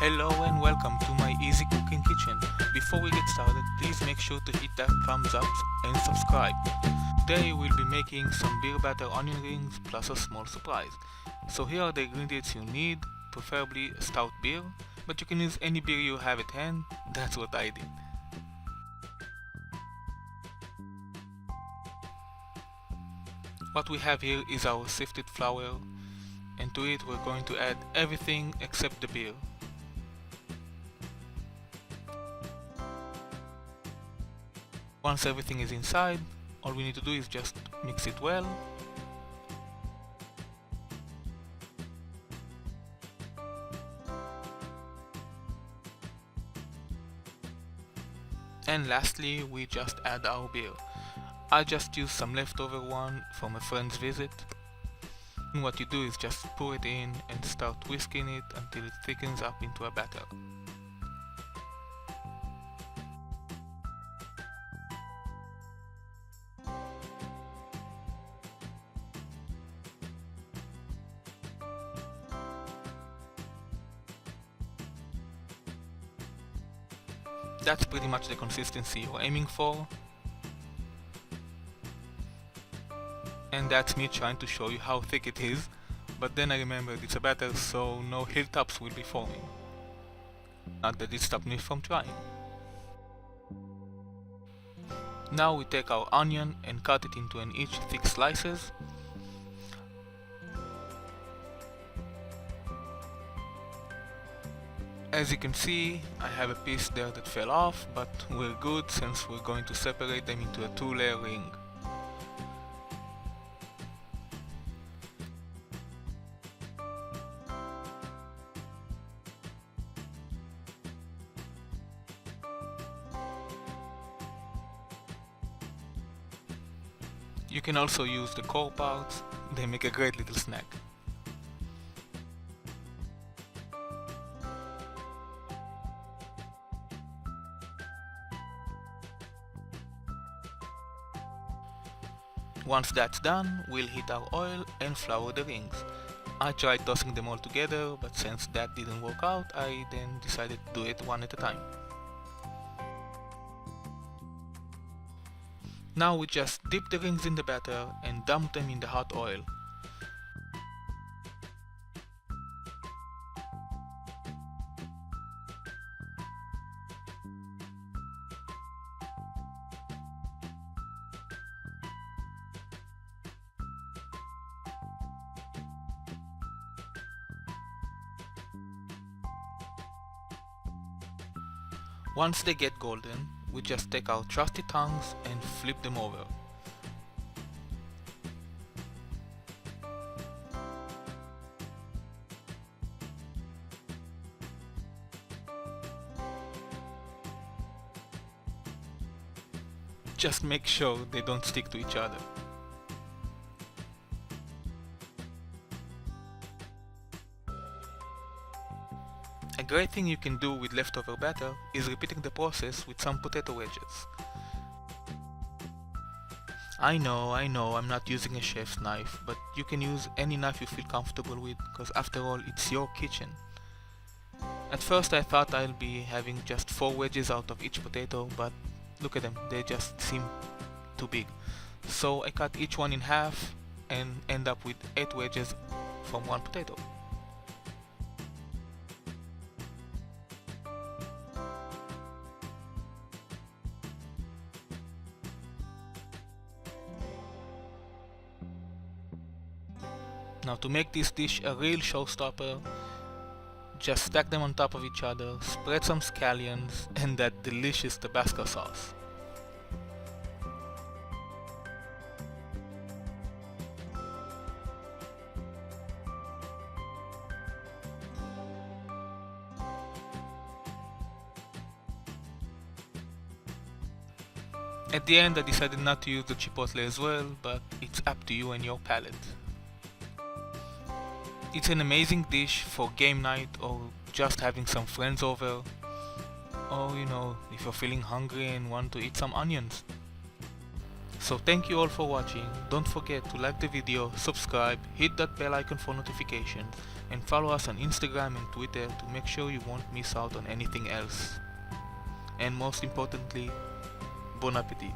Hello and welcome to my easy cooking kitchen. Before we get started, please make sure to hit that thumbs up and subscribe. Today we'll be making some beer batter onion rings plus a small surprise. So here are the ingredients you need, preferably a stout beer, but you can use any beer you have at hand. That's what I did. What we have here is our sifted flour, and to it we're going to add everything except the beer. Once everything is inside, all we need to do is just mix it well. And lastly, we just add our beer. I just used some leftover one from a friend's visit. And what you do is just pour it in and start whisking it until it thickens up into a batter. That's pretty much the consistency you're aiming for. And that's me trying to show you how thick it is, but then I remembered it's a batter, so no hilltops will be forming. Not that it stopped me from trying. Now we take our onion and cut it into an inch thick slices. As you can see, I have a piece there that fell off, but we're good since we're going to separate them into a two-layer ring. You can also use the core parts, they make a great little snack. Once that's done, we'll heat our oil and flour the rings. I tried tossing them all together, but since that didn't work out, I then decided to do it one at a time. Now we just dip the rings in the batter and dump them in the hot oil. Once they get golden, we just take our trusty tongs and flip them over. Just make sure they don't stick to each other. A great thing you can do with leftover batter is repeating the process with some potato wedges. I know, I'm not using a chef's knife, but you can use any knife you feel comfortable with, because after all, it's your kitchen. At first I thought I'll be having just 4 wedges out of each potato, but look at them, they just seem too big. So I cut each one in half and end up with 8 wedges from one potato. Now to make this dish a real showstopper, just stack them on top of each other, spread some scallions and that delicious Tabasco sauce. At the end I decided not to use the chipotle as well, but it's up to you and your palate. It's an amazing dish for game night or just having some friends over, or if you're feeling hungry and want to eat some onions. So thank you all for watching. Don't forget to like the video, subscribe, hit that bell icon for notifications, and follow us on Instagram and Twitter to make sure you won't miss out on anything else. And most importantly, bon appetit.